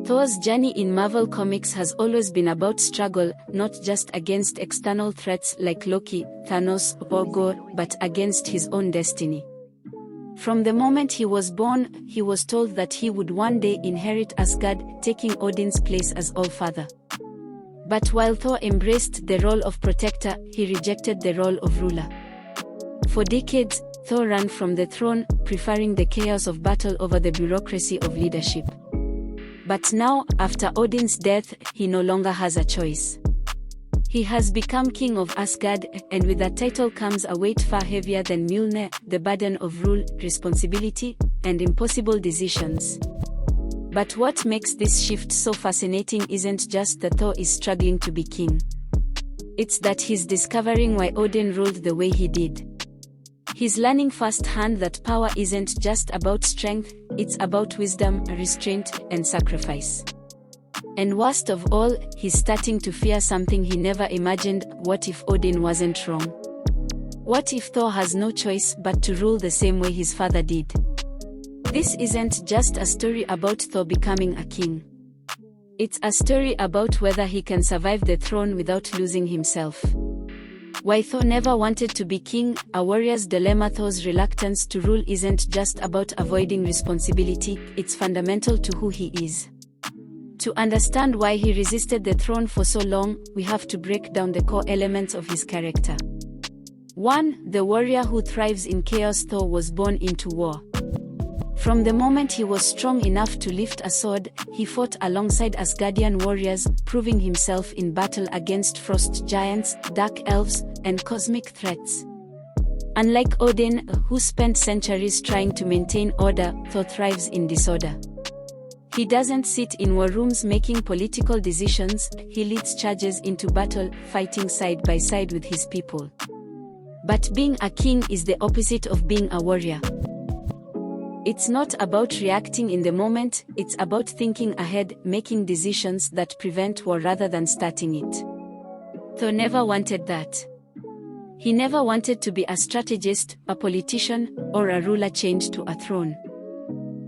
Thor's journey in Marvel Comics has always been about struggle, not just against external threats like Loki, Thanos, or Gore, but against his own destiny. From the moment he was born, he was told that he would one day inherit Asgard, taking Odin's place as All-Father. But while Thor embraced the role of protector, he rejected the role of ruler. For decades, Thor ran from the throne, preferring the chaos of battle over the bureaucracy of leadership. But now, after Odin's death, he no longer has a choice. He has become King of Asgard, and with that title comes a weight far heavier than Mjolnir, the burden of rule, responsibility, and impossible decisions. But what makes this shift so fascinating isn't just that Thor is struggling to be king. It's that he's discovering why Odin ruled the way he did. He's learning firsthand that power isn't just about strength, it's about wisdom, restraint, and sacrifice. And worst of all, he's starting to fear something he never imagined. What if Odin wasn't wrong? What if Thor has no choice but to rule the same way his father did? This isn't just a story about Thor becoming a king. It's a story about whether he can survive the throne without losing himself. Why Thor never wanted to be king, a warrior's dilemma. Thor's reluctance to rule isn't just about avoiding responsibility, it's fundamental to who he is. To understand why he resisted the throne for so long, we have to break down the core elements of his character. 1. The warrior who thrives in chaos. Thor was born into war. From the moment he was strong enough to lift a sword, he fought alongside Asgardian warriors, proving himself in battle against frost giants, dark elves, and cosmic threats. Unlike Odin, who spent centuries trying to maintain order, Thor thrives in disorder. He doesn't sit in war rooms making political decisions, he leads charges into battle, fighting side by side with his people. But being a king is the opposite of being a warrior. It's not about reacting in the moment, it's about thinking ahead, making decisions that prevent war rather than starting it. Thor never wanted that. He never wanted to be a strategist, a politician, or a ruler chained to a throne.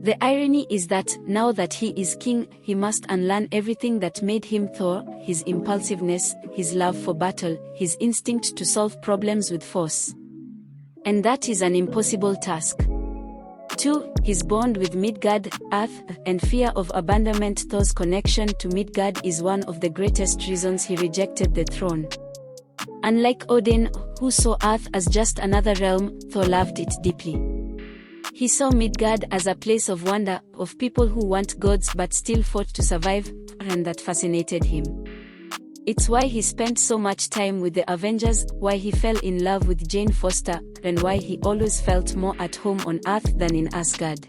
The irony is that, now that he is king, he must unlearn everything that made him Thor: his impulsiveness, his love for battle, his instinct to solve problems with force. And that is an impossible task. 2. His bond with Midgard, Earth, and fear of abandonment. Thor's connection to Midgard is one of the greatest reasons he rejected the throne. Unlike Odin, who saw Earth as just another realm, Thor loved it deeply. He saw Midgard as a place of wonder, of people who weren't gods but still fought to survive, and that fascinated him. It's why he spent so much time with the Avengers, why he fell in love with Jane Foster, and why he always felt more at home on Earth than in Asgard.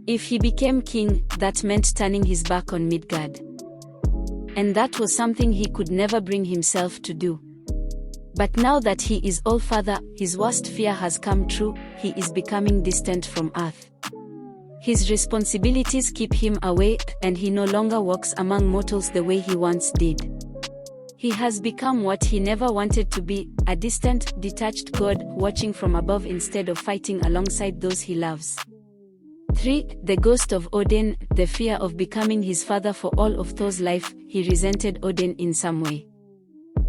If he became king, that meant turning his back on Midgard. And that was something he could never bring himself to do. But now that he is All-Father, his worst fear has come true: he is becoming distant from Earth. His responsibilities keep him away, and he no longer walks among mortals the way he once did. He has become what he never wanted to be: a distant, detached god, watching from above instead of fighting alongside those he loves. 3. The ghost of Odin, the fear of becoming his father. For all of Thor's life, he resented Odin in some way.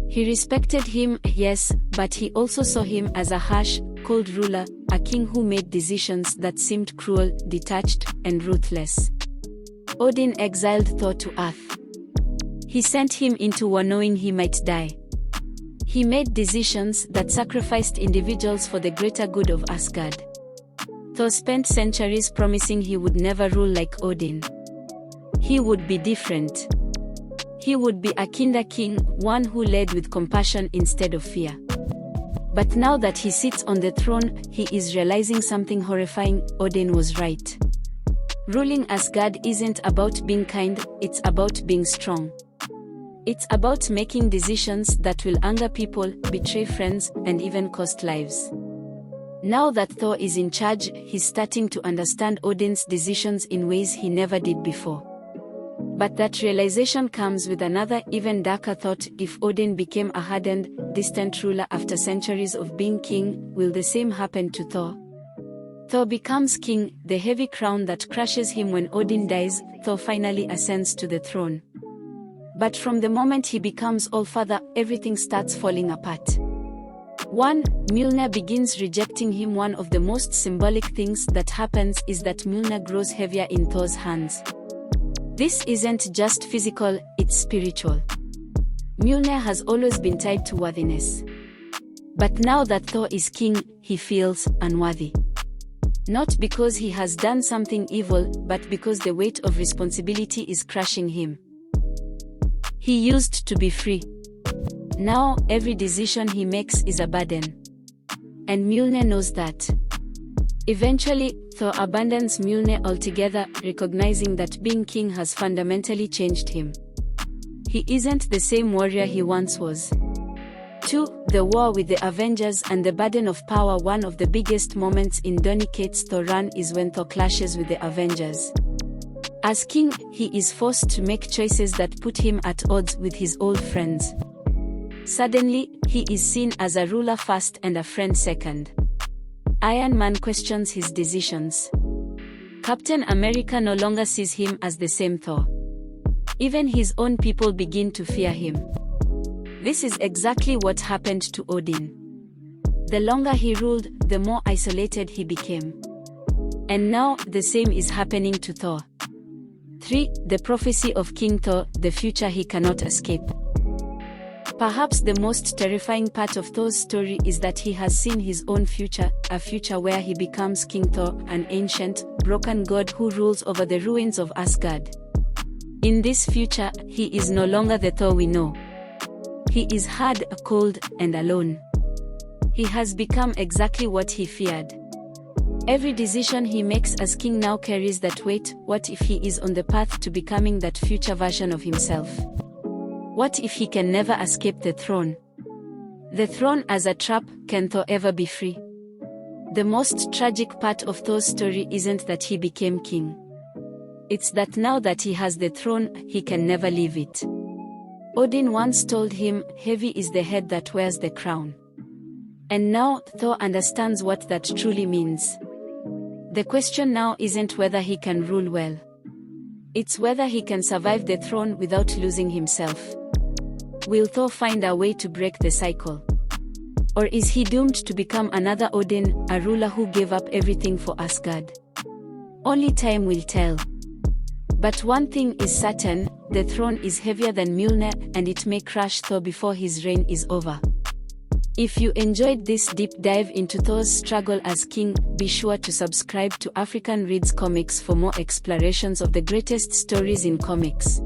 He respected him, yes, but he also saw him as a harsh, cold ruler, a king who made decisions that seemed cruel, detached, and ruthless. Odin exiled Thor to Earth. He sent him into war knowing he might die. He made decisions that sacrificed individuals for the greater good of Asgard. Thor spent centuries promising he would never rule like Odin. He would be different. He would be a kinder king, one who led with compassion instead of fear. But now that he sits on the throne, he is realizing something horrifying: Odin was right. Ruling Asgard isn't about being kind, it's about being strong. It's about making decisions that will anger people, betray friends, and even cost lives. Now that Thor is in charge, he's starting to understand Odin's decisions in ways he never did before. But that realization comes with another, even darker thought: if Odin became a hardened, distant ruler after centuries of being king, will the same happen to Thor? Thor becomes king, the heavy crown that crushes him when Odin dies. Thor finally ascends to the throne. But from the moment he becomes All-Father, everything starts falling apart. 1. Mjolnir begins rejecting him. One of the most symbolic things that happens is that Mjolnir grows heavier in Thor's hands. This isn't just physical, it's spiritual. Mjolnir has always been tied to worthiness. But now that Thor is king, he feels unworthy. Not because he has done something evil, but because the weight of responsibility is crushing him. He used to be free. Now, every decision he makes is a burden. And Mjolnir knows that. Eventually, Thor abandons Mjolnir altogether, recognizing that being king has fundamentally changed him. He isn't the same warrior he once was. 2. The war with the Avengers and the burden of power. One of the biggest moments in Donny Cates' Thor run is when Thor clashes with the Avengers. As king, he is forced to make choices that put him at odds with his old friends. Suddenly, he is seen as a ruler first and a friend second. Iron Man questions his decisions. Captain America no longer sees him as the same Thor. Even his own people begin to fear him. This is exactly what happened to Odin. The longer he ruled, the more isolated he became. And now, the same is happening to Thor. 3. The prophecy of King Thor, the future he cannot escape. Perhaps the most terrifying part of Thor's story is that he has seen his own future, a future where he becomes King Thor, an ancient, broken god who rules over the ruins of Asgard. In this future, he is no longer the Thor we know. He is hard, cold, and alone. He has become exactly what he feared. Every decision he makes as king now carries that weight. What if he is on the path to becoming that future version of himself? What if he can never escape the throne? The throne as a trap. Can Thor ever be free? The most tragic part of Thor's story isn't that he became king. It's that now that he has the throne, he can never leave it. Odin once told him, "Heavy is the head that wears the crown." And now, Thor understands what that truly means. The question now isn't whether he can rule well. It's whether he can survive the throne without losing himself. Will Thor find a way to break the cycle? Or is he doomed to become another Odin, a ruler who gave up everything for Asgard? Only time will tell. But one thing is certain, the throne is heavier than Mjolnir, and it may crush Thor before his reign is over. If you enjoyed this deep dive into Thor's struggle as king, be sure to subscribe to African Reads Comics for more explorations of the greatest stories in comics.